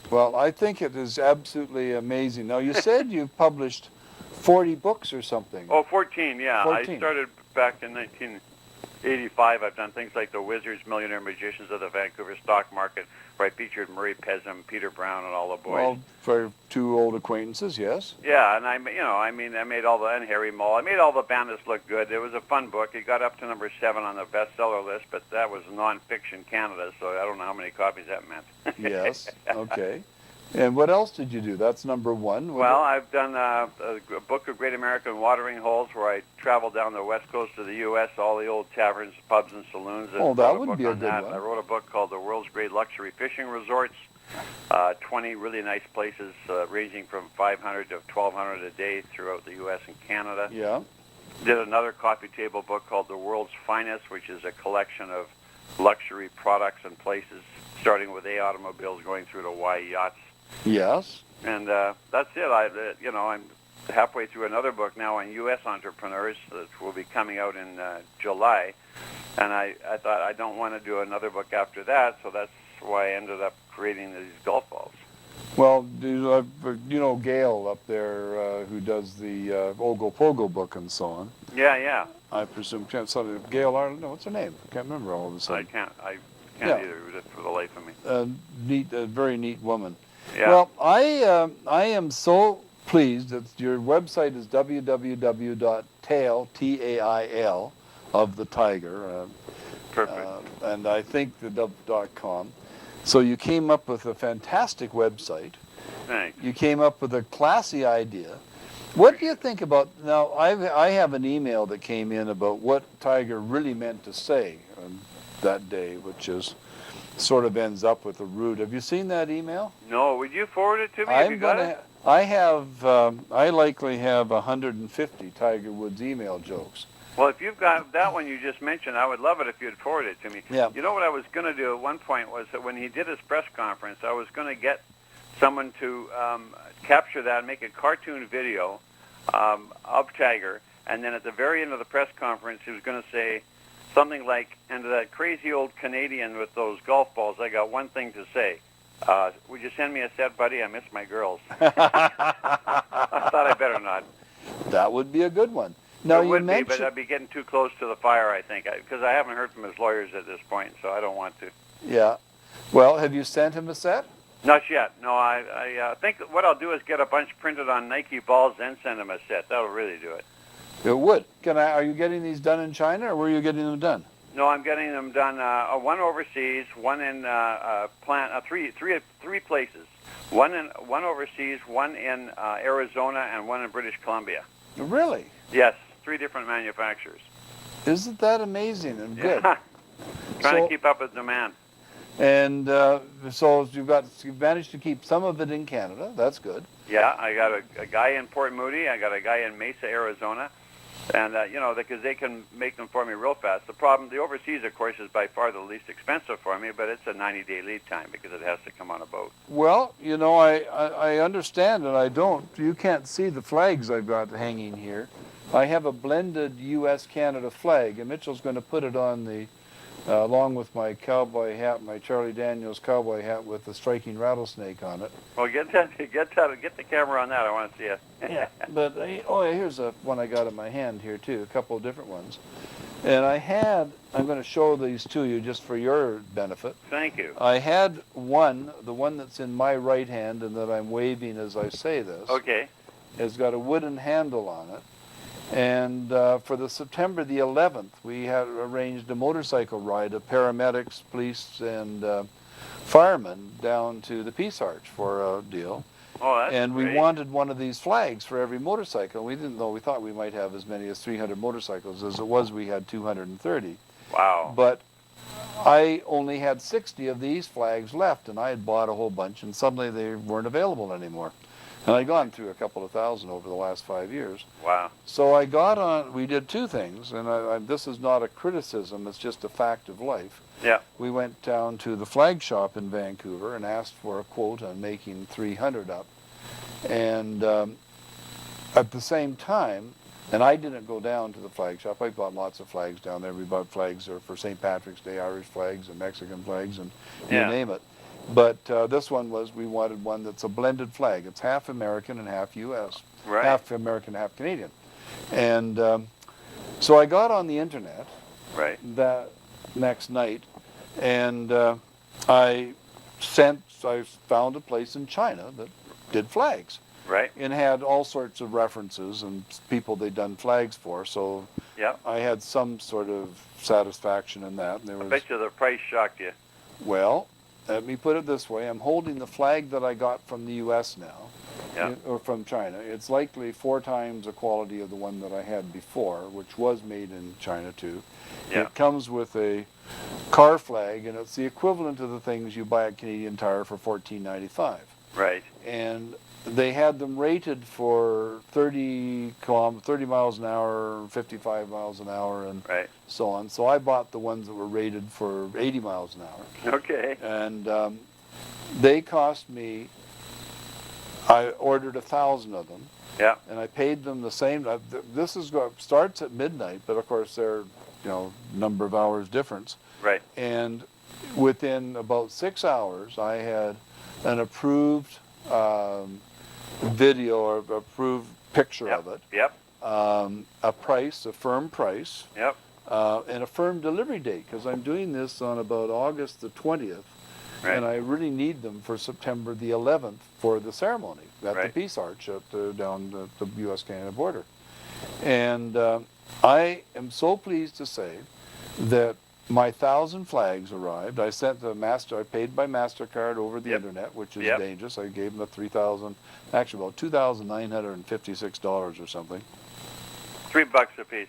Well, I think it is absolutely amazing. Now, you said you've published 40 books or something. Oh, 14, yeah. 14. I started back in 1985. I've done things like The Wizards, Millionaire Magicians of the Vancouver Stock Market, where I featured Murray Pesum, Peter Brown, and all the boys. Well, for two old acquaintances, yes. Yeah, and I made all the, and Harry Mull. I made all the bandits look good. It was a fun book. It got up to number 7 on the bestseller list, but that was nonfiction Canada, so I don't know how many copies that meant. Yes, okay. And what else did you do? That's number 1. Well, I've done a book of Great American Watering Holes, where I traveled down the west coast of the U.S., all the old taverns, pubs, and saloons. And oh, that would be a good one. I wrote a book called The World's Great Luxury Fishing Resorts, 20 really nice places ranging from 500 to 1,200 a day throughout the U.S. and Canada. Yeah. Did another coffee table book called The World's Finest, which is a collection of luxury products and places, starting with A automobiles, going through to Y yachts. Yes. And that's it. I'm halfway through another book now on U.S. entrepreneurs that will be coming out in July. And I thought I don't want to do another book after that, so that's why I ended up creating these golf balls. Well, you know Gail up there who does the Ogopogo book and so on. Yeah. I presume Gail Arnold. No, what's her name? I can't remember all of a sudden. I can't either for the life of me. A very neat woman. Yeah. Well, I am so pleased that your website is www.tail, T-A-I-L, of the tiger. Perfect. And I think the .com. So you came up with a fantastic website. Thanks. You came up with a classy idea. What do you think about, now I have an email that came in about what Tiger really meant to say that day, which is sort of ends up with a rude. Have you seen that email? No, would you forward it to me? Have you got it? I likely have 150 Tiger Woods email jokes. Well, if you've got that one you just mentioned, I would love it if you'd forward it to me. Yeah. You know what I was going to do at one point was that when he did his press conference, I was going to get someone to capture that and make a cartoon video of Tiger, and then at the very end of the press conference, he was going to say something like, "And to that crazy old Canadian with those golf balls, I got one thing to say. Would you send me a set, buddy? I miss my girls." I thought I better not. That would be a good one. Now, it would be, but I'd be getting too close to the fire, I think, because I haven't heard from his lawyers at this point, so I don't want to. Yeah. Well, have you sent him a set? Not yet. No, I think what I'll do is get a bunch printed on Nike balls and send him a set. That'll really do it. It would. Are you getting these done in China, or where are you getting them done? No, I'm getting them done. One overseas, one in three places. One overseas, one in Arizona, and one in British Columbia. Really? Yes, 3 different manufacturers. Isn't that amazing and good? Yeah. Trying to keep up with demand. And so you've managed to keep some of it in Canada. That's good. Yeah, I got a guy in Port Moody. I got a guy in Mesa, Arizona. And, because they can make them for me real fast. The overseas, of course, is by far the least expensive for me, but it's a 90-day lead time because it has to come on a boat. Well, I understand, and I don't. You can't see the flags I've got hanging here. I have a blended U.S.-Canada flag, and Mitchell's going to put it on the, along with my cowboy hat, my Charlie Daniels cowboy hat with the striking rattlesnake on it. Well, get the camera on that. I want to see it. Yeah, but here's one I got in my hand here too, a couple of different ones. And I'm going to show these to you just for your benefit. Thank you. I had the one that's in my right hand and that I'm waving as I say this. Okay. Has got a wooden handle on it. And for the September the 11th, we had arranged a motorcycle ride of paramedics, police, and firemen down to the Peace Arch for a deal. Oh, that's And great. we wanted one of these flags for every motorcycle. We didn't know. We thought we might have as many as 300 motorcycles. As it was, we had 230. Wow. But I only had 60 of these flags left, and I had bought a whole bunch, and suddenly they weren't available anymore. And I'd gone through a couple of thousand over the last 5 years. Wow. So we did 2 things, and this is not a criticism, it's just a fact of life. Yeah. We went down to the flag shop in Vancouver and asked for a quote on making 300 up. And at the same time, and I didn't go down to the flag shop, I bought lots of flags down there. We bought flags for St. Patrick's Day, Irish flags and Mexican flags and you name it. But this one we wanted one that's a blended flag. It's half American and half U.S., Right. half American, half Canadian. And so I got on the internet Right. that next night, and I found a place in China that did flags. Right. And had all sorts of references and people they'd done flags for, so Yeah. I had some sort of satisfaction in that. And there I was, bet you the price shocked you. well, let me put it this way. I'm holding the flag that I got from the U.S. now, Yeah. or from China. It's likely 4 times the quality of the one that I had before, which was made in China too. Yeah. It comes with a car flag, and it's the equivalent of the things you buy at Canadian Tire for $14.95. Right. And they had them rated for 30 miles an hour, 55 miles an hour, and Right. so on. So I bought the ones that were rated for 80 miles an hour. Okay. And they cost me, I ordered 1,000 of them, Yeah. and I paid them the same. This starts at midnight, but of course they're, number of hours difference. Right. And within about 6 hours, I had an approved video or approved picture Yep. of it, Yep. a price, a firm price, Yep. and a firm delivery date, because I'm doing this on about August the 20th, Right. and I really need them for September the 11th for the ceremony at the Right. Peace Arch down the U.S.-Canada border. And I am so pleased to say that my 1,000 flags arrived. I paid by MasterCard over the Yep. internet, which is Yep. dangerous. I gave them about $2,956 or something. $3 a piece.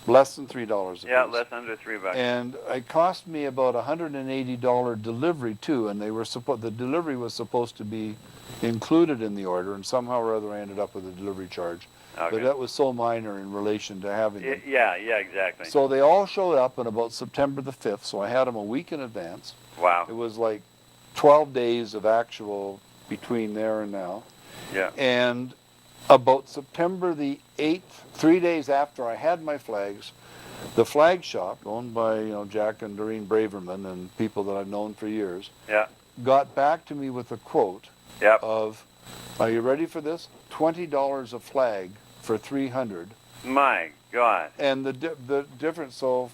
Less than $3 a Yeah, piece. less under $3. And it cost me about $180 delivery too, and the delivery was supposed to be included in the order, and somehow or other I ended up with a delivery charge. Okay. But that was so minor in relation to having them. Yeah, exactly. So they all showed up on about September the 5th, so I had them a week in advance. Wow. It was like 12 days of actual between there and now. Yeah. And about September the 8th, 3 days after I had my flags, the flag shop, owned by Jack and Doreen Braverman and people that I've known for years, Yeah. got back to me with a quote Yep. of, are you ready for this? $20 a flag for 300. My God. And the difference, so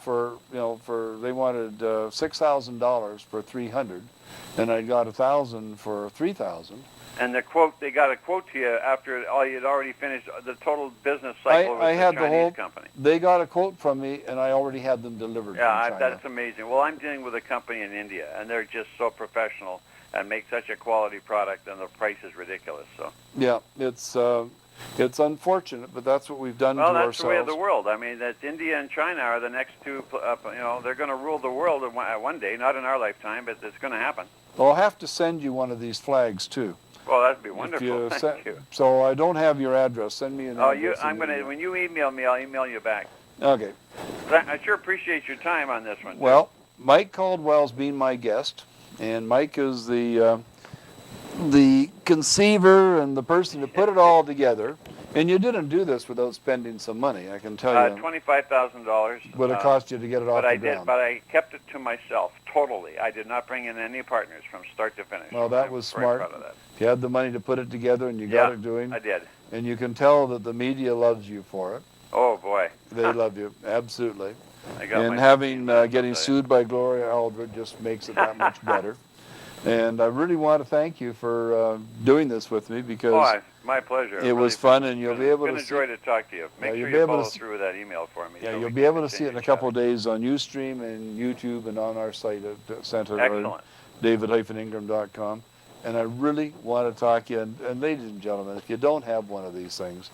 they wanted $6,000 for 300, and I got 1,000 for 3,000. And they got a quote to you after you'd already finished the total business cycle with I the had Chinese the whole company. They got a quote from me, and I already had them delivered from China. That's amazing. Well, I'm dealing with a company in India, and they're just so professional and make such a quality product, and the price is ridiculous. So. Yeah, it's unfortunate, but that's what we've done to ourselves. Well, that's the way of the world. I mean, that India and China are the next two. They're going to rule the world at one day, not in our lifetime, but it's going to happen. Well, I'll have to send you one of these flags too. Well, that'd be wonderful. Thank you. So I don't have your address. Send me an address. When you email me, I'll email you back. Okay. I sure appreciate your time on this one. Too. Well, Mike Caldwell's been my guest, and Mike is the conceiver and the person to put it all together. And you didn't do this without spending some money, I can tell you. $25,000. Would it cost you to get it off the ground? But I kept it to myself totally. I did not bring in any partners from start to finish. Well, that was very smart. proud of that. You had the money to put it together, and you got it doing. I did. And you can tell that the media loves you for it. Oh boy. They love you, absolutely. And Getting sued by Gloria Aldred just makes it that much better. And I really want to thank you for doing this with me, because my pleasure. It was fun, and you'll be able to. It's been a joy to talk to you. Make sure you follow through with that email for me. Yeah, you'll be able to see it in a couple of days on Ustream and YouTube and on our site at Excellent. david-ingram.com. And I really want to talk to you. And ladies and gentlemen, if you don't have one of these things,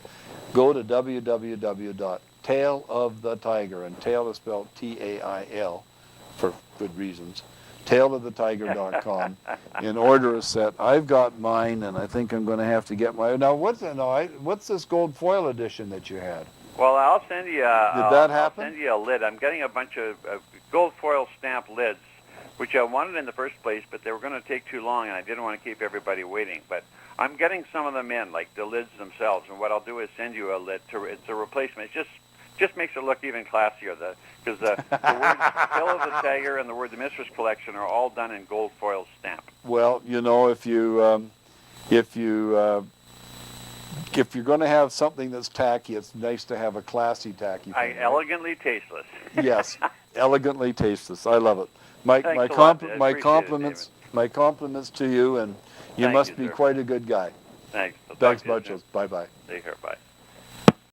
go to www.tailofthetiger, and tail is spelled T-A-I-L for good reasons, tailofthetiger.com, and order a set. I've got mine, and I think I'm going to have to get my. Now, what's this gold foil edition that you had? Well, I'll send you. Did that happen? I'll send you a lid. I'm getting a bunch of gold foil stamp lids, which I wanted in the first place, but they were going to take too long, and I didn't want to keep everybody waiting. But I'm getting some of them in, like the lids themselves. And what I'll do is send you a lid. It's a replacement. It's just just makes it look even classier. Because the words Phil of the Tagger and the word the Mistress Collection are all done in gold foil stamp. Well, you know, if you're going to have something that's tacky, it's nice to have a classy tacky thing. Right? Elegantly tasteless. Yes, elegantly tasteless. I love it. My compliments to you, and you Thank must you, be sir. quite a good guy. Thanks. Thanks much. Bye bye. Take care. Bye.